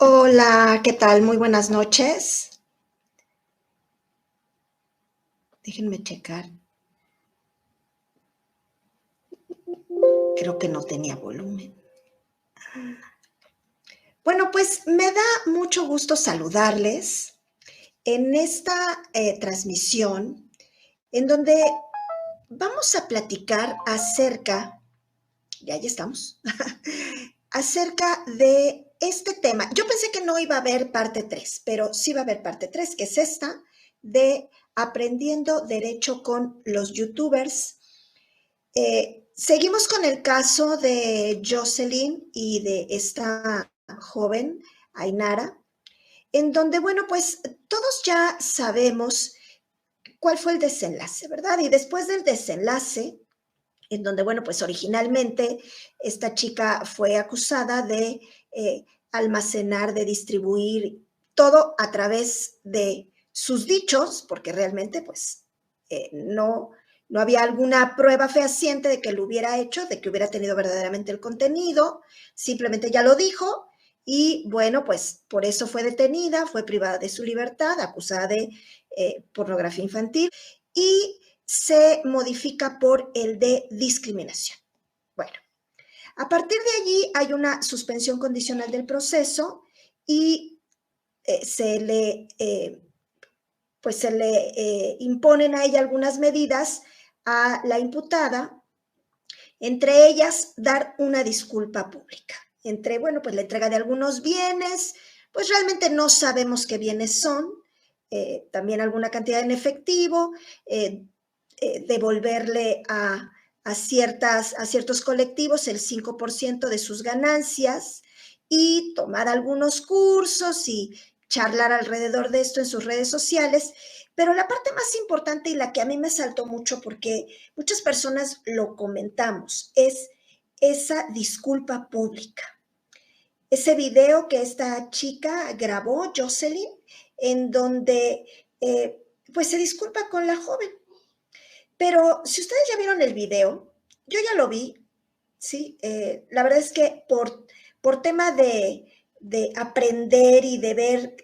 Hola, ¿qué tal? Muy buenas noches. Déjenme checar. Creo que no tenía volumen. Bueno, pues me da mucho gusto saludarles en esta transmisión en donde vamos a platicar acerca, ya estamos, acerca de este tema. Yo pensé que no iba a haber parte 3, pero sí va a haber parte 3, que es esta de aprendiendo derecho con los youtubers. Seguimos con el caso de Jocelyn y de esta joven, Ainara, en donde, bueno, pues todos ya sabemos cuál fue el desenlace, ¿verdad? Y después del desenlace, en donde, bueno, pues originalmente esta chica fue acusada de almacenar, de distribuir todo a través de sus dichos, porque realmente, pues, no había alguna prueba fehaciente de que lo hubiera hecho, de que hubiera tenido verdaderamente el contenido, simplemente ya lo dijo y bueno, pues por eso fue detenida, fue privada de su libertad, acusada de pornografía infantil y se modifica por el de discriminación. Bueno, a partir de allí hay una suspensión condicional del proceso y se le imponen a ella algunas medidas a la imputada, entre ellas dar una disculpa pública, entre, bueno, pues la entrega de algunos bienes, pues realmente no sabemos qué bienes son, también alguna cantidad en efectivo, devolverle a ciertos colectivos el 5% de sus ganancias y tomar algunos cursos y charlar alrededor de esto en sus redes sociales. Pero la parte más importante y la que a mí me saltó mucho porque muchas personas lo comentamos es esa disculpa pública. Ese video que esta chica grabó, Jocelyn, en donde pues se disculpa con la joven. Pero si ustedes ya vieron el video, yo ya lo vi, ¿sí? La verdad es que por tema de aprender y de ver,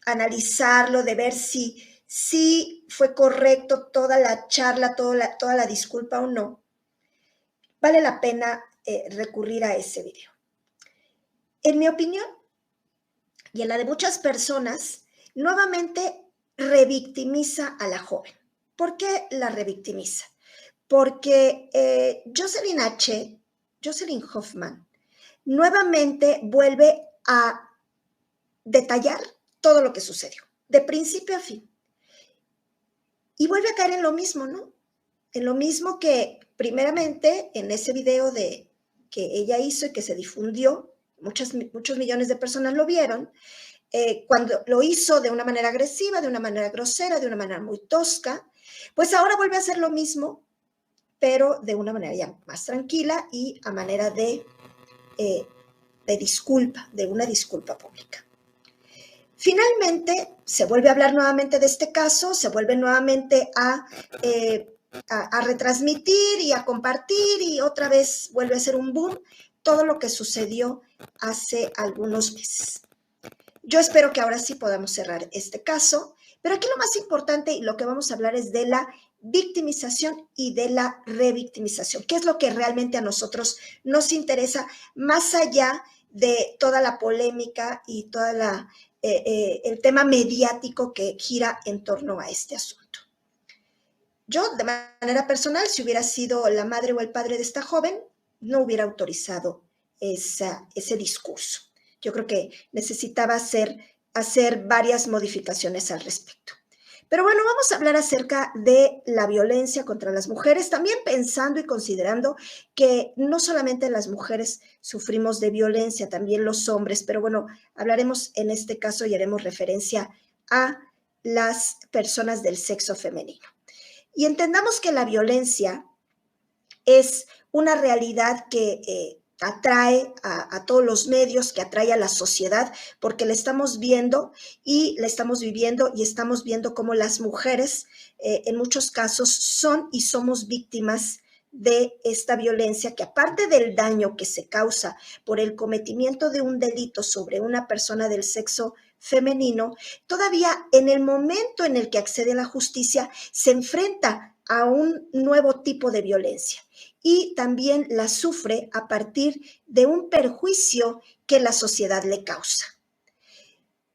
analizarlo, de ver si fue correcto toda la charla, toda la disculpa o no, vale la pena recurrir a ese video. En mi opinión, y en la de muchas personas, nuevamente revictimiza a la joven. ¿Por qué la revictimiza? Porque Jocelyn Hoffman, nuevamente vuelve a detallar todo lo que sucedió, de principio a fin. Y vuelve a caer en lo mismo, ¿no? En lo mismo que primeramente en ese video que ella hizo y que se difundió, muchos millones de personas lo vieron, cuando lo hizo de una manera agresiva, de una manera grosera, de una manera muy tosca, pues ahora vuelve a hacer lo mismo, pero de una manera ya más tranquila y a manera de disculpa, de una disculpa pública. Finalmente, se vuelve a hablar nuevamente de este caso, se vuelve nuevamente a retransmitir y a compartir y otra vez vuelve a ser un boom todo lo que sucedió hace algunos meses. Yo espero que ahora sí podamos cerrar este caso, pero aquí lo más importante y lo que vamos a hablar es de la victimización y de la revictimización, que es lo que realmente a nosotros nos interesa más allá de toda la polémica y toda el tema mediático que gira en torno a este asunto. Yo, de manera personal, si hubiera sido la madre o el padre de esta joven, no hubiera autorizado ese discurso. Yo creo que necesitaba hacer varias modificaciones al respecto. Pero bueno, vamos a hablar acerca de la violencia contra las mujeres, también pensando y considerando que no solamente las mujeres sufrimos de violencia, también los hombres, pero bueno, hablaremos en este caso y haremos referencia a las personas del sexo femenino. Y entendamos que la violencia es una realidad que atrae a todos los medios, que atrae a la sociedad, porque la estamos viendo y la estamos viviendo y estamos viendo cómo las mujeres en muchos casos son y somos víctimas de esta violencia, que aparte del daño que se causa por el cometimiento de un delito sobre una persona del sexo femenino, todavía en el momento en el que accede a la justicia se enfrenta a un nuevo tipo de violencia y también la sufre a partir de un perjuicio que la sociedad le causa.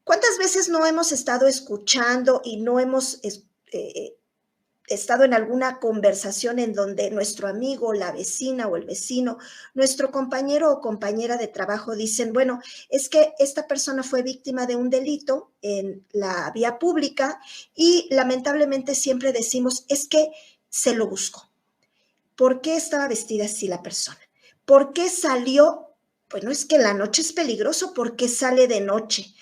¿Cuántas veces no hemos estado escuchando y no hemos estado en alguna conversación en donde nuestro amigo, la vecina o el vecino, nuestro compañero o compañera de trabajo dicen, bueno, es que esta persona fue víctima de un delito en la vía pública y lamentablemente siempre decimos, es que se lo buscó? ¿Por qué estaba vestida así la persona? ¿Por qué salió? Pues no, es que la noche es peligroso, ¿por qué sale de noche?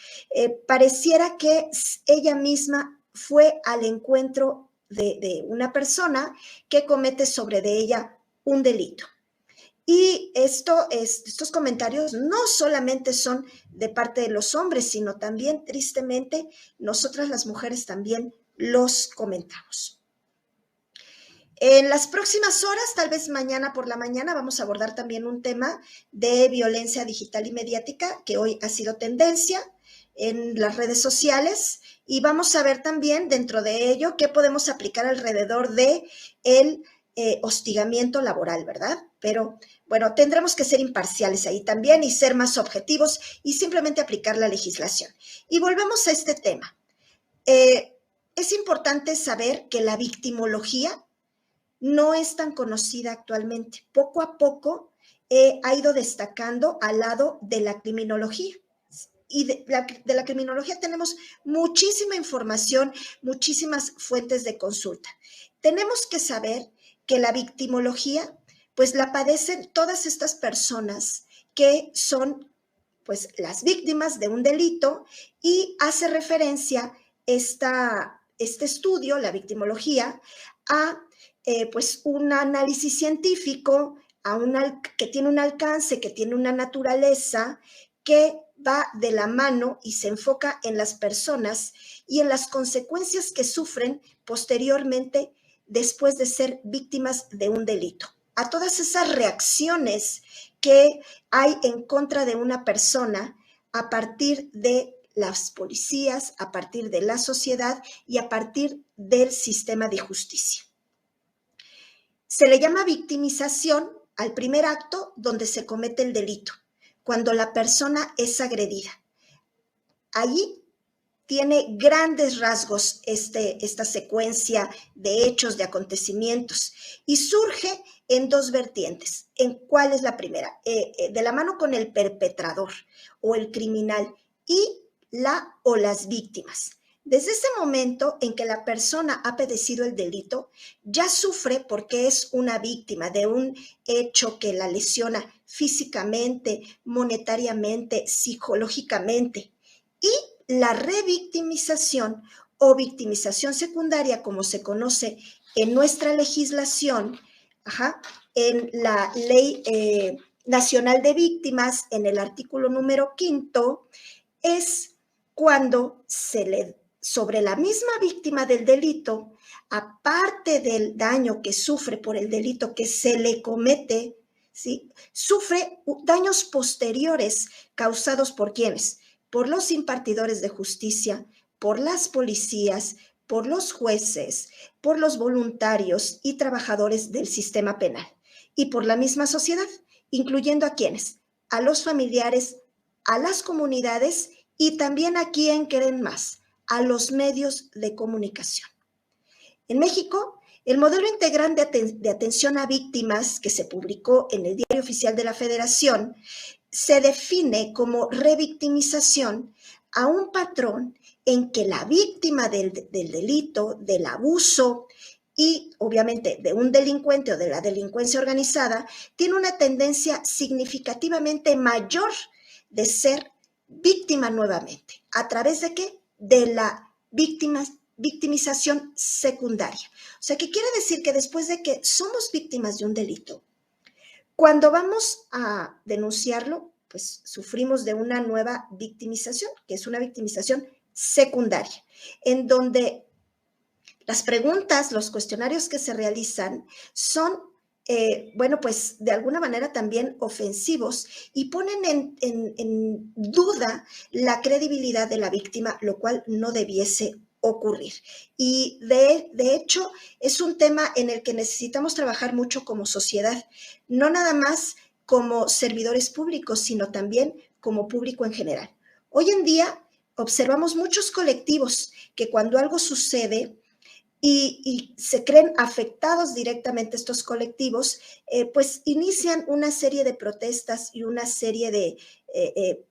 Pareciera que ella misma fue al encuentro de una persona que comete sobre de ella un delito. Y estos comentarios no solamente son de parte de los hombres, sino también, tristemente, nosotras las mujeres también los comentamos. En las próximas horas, tal vez mañana por la mañana, vamos a abordar también un tema de violencia digital y mediática, que hoy ha sido tendencia en las redes sociales, y vamos a ver también dentro de ello qué podemos aplicar alrededor de el hostigamiento laboral, ¿verdad? Pero bueno, tendremos que ser imparciales ahí también y ser más objetivos y simplemente aplicar la legislación. Y volvemos a este tema. Es importante saber que la victimología no es tan conocida actualmente. Poco a poco ha ido destacando al lado de la criminología. Y de la criminología tenemos muchísima información, muchísimas fuentes de consulta. Tenemos que saber que la victimología, pues la padecen todas estas personas que son, pues, las víctimas de un delito, y hace referencia este estudio, la victimología, a pues un análisis científico que tiene un alcance, que tiene una naturaleza que va de la mano y se enfoca en las personas y en las consecuencias que sufren posteriormente después de ser víctimas de un delito. A todas esas reacciones que hay en contra de una persona a partir de las policías, a partir de la sociedad y a partir del sistema de justicia. Se le llama victimización al primer acto donde se comete el delito, cuando la persona es agredida. Allí tiene grandes rasgos esta secuencia de hechos, de acontecimientos, y surge en dos vertientes. ¿Cuál es la primera? De la mano con el perpetrador o el criminal y las víctimas. Desde ese momento en que la persona ha padecido el delito, ya sufre porque es una víctima de un hecho que la lesiona físicamente, monetariamente, psicológicamente. Y la revictimización o victimización secundaria, como se conoce en nuestra legislación, en la Ley Nacional de Víctimas, en el artículo número 5, es cuando sobre la misma víctima del delito, aparte del daño que sufre por el delito que se le comete, ¿sí?, sufre daños posteriores causados por ¿quiénes? Por los impartidores de justicia, por las policías, por los jueces, por los voluntarios y trabajadores del sistema penal, y por la misma sociedad, incluyendo a ¿quiénes? A los familiares, a las comunidades y también a quien creen más, a los medios de comunicación. En México, el modelo integral de atención a víctimas que se publicó en el Diario Oficial de la Federación se define como revictimización a un patrón en que la víctima del delito, del abuso y obviamente de un delincuente o de la delincuencia organizada tiene una tendencia significativamente mayor de ser víctima nuevamente. ¿A través de qué? De la victimización secundaria. O sea, que quiere decir que después de que somos víctimas de un delito, cuando vamos a denunciarlo, pues sufrimos de una nueva victimización, que es una victimización secundaria, en donde las preguntas, los cuestionarios que se realizan son bueno, pues de alguna manera también ofensivos y ponen en duda la credibilidad de la víctima, lo cual no debiese ocurrir. Y de hecho es un tema en el que necesitamos trabajar mucho como sociedad, no nada más como servidores públicos, sino también como público en general. Hoy en día observamos muchos colectivos que cuando algo sucede, y se creen afectados directamente estos colectivos, pues inician una serie de protestas y una serie de,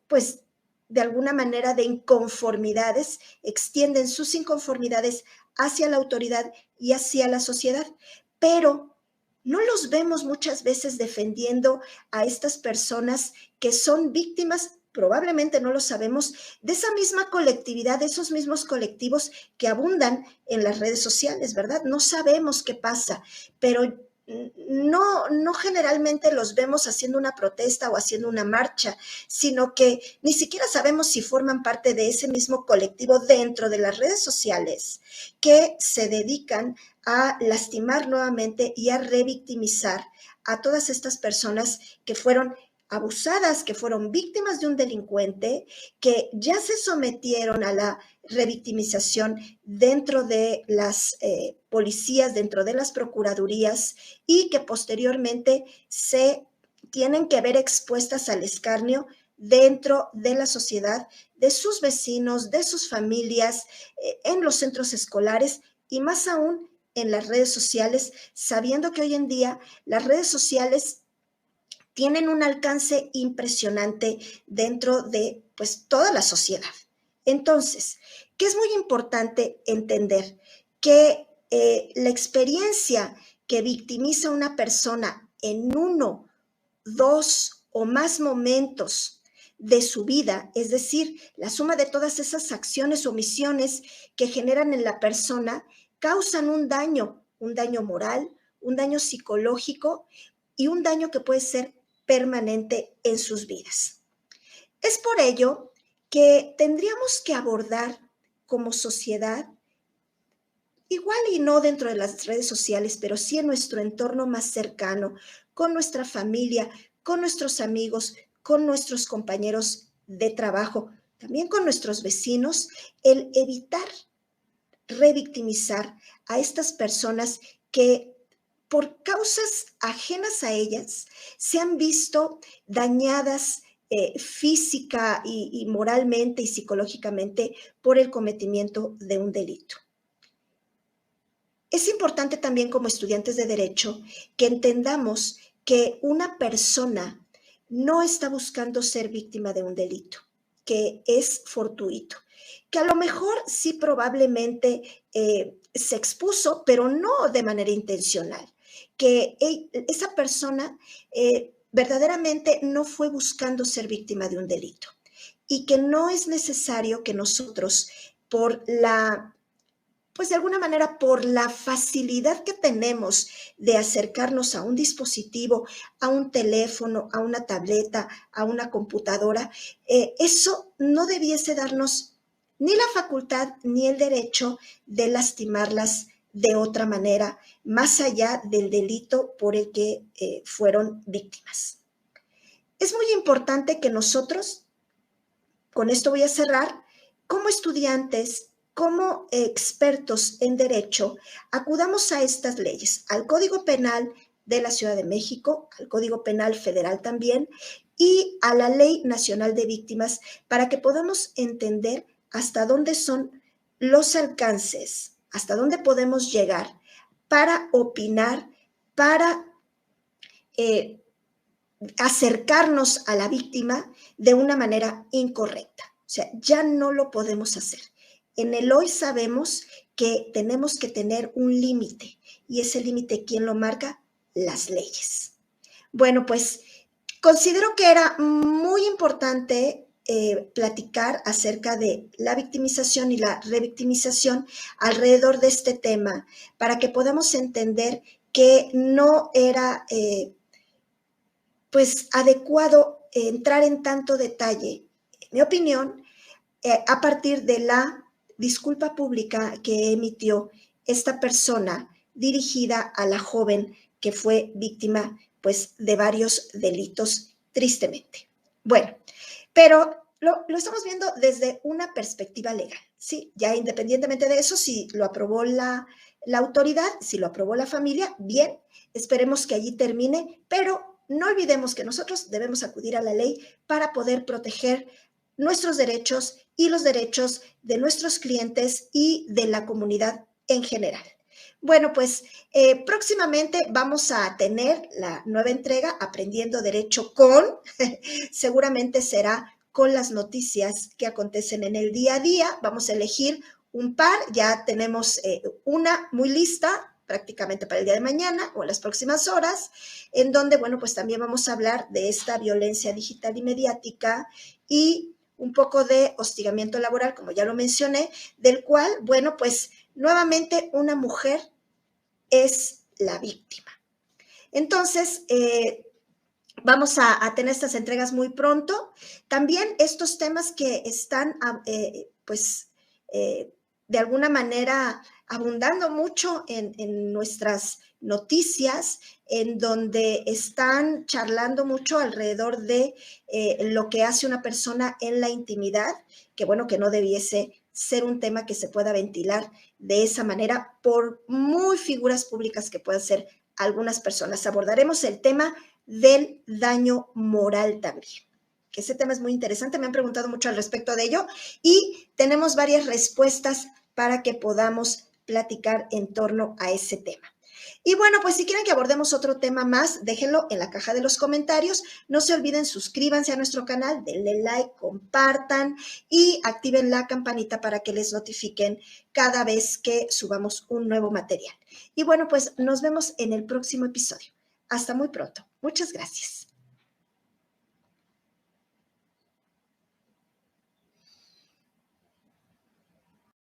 pues, de alguna manera de inconformidades, extienden sus inconformidades hacia la autoridad y hacia la sociedad, pero no los vemos muchas veces defendiendo a estas personas que son víctimas, probablemente no lo sabemos, de esa misma colectividad, de esos mismos colectivos que abundan en las redes sociales, ¿verdad? No sabemos qué pasa, pero no generalmente los vemos haciendo una protesta o haciendo una marcha, sino que ni siquiera sabemos si forman parte de ese mismo colectivo dentro de las redes sociales que se dedican a lastimar nuevamente y a revictimizar a todas estas personas que fueron abusadas, que fueron víctimas de un delincuente, que ya se sometieron a la revictimización dentro de las policías, dentro de las procuradurías y que posteriormente se tienen que ver expuestas al escarnio dentro de la sociedad, de sus vecinos, de sus familias, en los centros escolares y más aún en las redes sociales, sabiendo que hoy en día las redes sociales tienen un alcance impresionante dentro de pues toda la sociedad. Entonces, que es muy importante entender que la experiencia que victimiza a una persona en uno, dos o más momentos de su vida, es decir, la suma de todas esas acciones o omisiones que generan en la persona, causan un daño moral, un daño psicológico y un daño que puede ser permanente en sus vidas. Es por ello que tendríamos que abordar como sociedad, igual y no dentro de las redes sociales, pero sí en nuestro entorno más cercano, con nuestra familia, con nuestros amigos, con nuestros compañeros de trabajo, también con nuestros vecinos, el evitar revictimizar a estas personas que por causas ajenas a ellas se han visto dañadas física y moralmente y psicológicamente por el cometimiento de un delito. Es importante también como estudiantes de derecho que entendamos que una persona no está buscando ser víctima de un delito, que es fortuito, que a lo mejor sí probablemente se expuso, pero no de manera intencional, que esa persona verdaderamente no fue buscando ser víctima de un delito y que no es necesario que nosotros, por la pues de alguna manera por la facilidad que tenemos de acercarnos a un dispositivo, a un teléfono, a una tableta, a una computadora, eso no debiese darnos ni la facultad ni el derecho de lastimarlas de otra manera, más allá del delito por el que fueron víctimas. Es muy importante que nosotros, con esto voy a cerrar, como estudiantes, como expertos en derecho, acudamos a estas leyes, al Código Penal de la Ciudad de México, al Código Penal Federal también, y a la Ley Nacional de Víctimas, para que podamos entender hasta dónde son los alcances, hasta dónde podemos llegar para opinar, para eh, acercarnos a la víctima de una manera incorrecta. O sea, ya no lo podemos hacer. En el hoy sabemos que tenemos que tener un límite y ese límite, ¿quién lo marca? Las leyes. Bueno, pues considero que era muy importante platicar acerca de la victimización y la revictimización alrededor de este tema para que podamos entender que no era pues adecuado entrar en tanto detalle, en mi opinión, a partir de la disculpa pública que emitió esta persona dirigida a la joven que fue víctima pues de varios delitos, tristemente. Bueno, pero lo estamos viendo desde una perspectiva legal, ¿sí? Ya independientemente de eso, si lo aprobó la autoridad, si lo aprobó la familia, bien, esperemos que allí termine, pero no olvidemos que nosotros debemos acudir a la ley para poder proteger nuestros derechos y los derechos de nuestros clientes y de la comunidad en general. Bueno, pues próximamente vamos a tener la nueva entrega Aprendiendo Derecho con, seguramente será con las noticias que acontecen en el día a día. Vamos a elegir un par, ya tenemos una muy lista prácticamente para el día de mañana o en las próximas horas, en donde, bueno, pues también vamos a hablar de esta violencia digital y mediática y un poco de hostigamiento laboral, como ya lo mencioné, del cual, bueno, pues nuevamente una mujer es la víctima. Entonces, vamos a tener estas entregas muy pronto. También estos temas que están, pues, de alguna manera abundando mucho en nuestras noticias, en donde están charlando mucho alrededor de lo que hace una persona en la intimidad, que bueno, que no debiese ser un tema que se pueda ventilar de esa manera por muy figuras públicas que puedan ser algunas personas. Abordaremos el tema del daño moral también, que ese tema es muy interesante, me han preguntado mucho al respecto de ello y tenemos varias respuestas para que podamos platicar en torno a ese tema. Y bueno, pues si quieren que abordemos otro tema más, déjenlo en la caja de los comentarios. No se olviden, suscríbanse a nuestro canal, denle like, compartan y activen la campanita para que les notifiquen cada vez que subamos un nuevo material. Y bueno, pues nos vemos en el próximo episodio. Hasta muy pronto. Muchas gracias.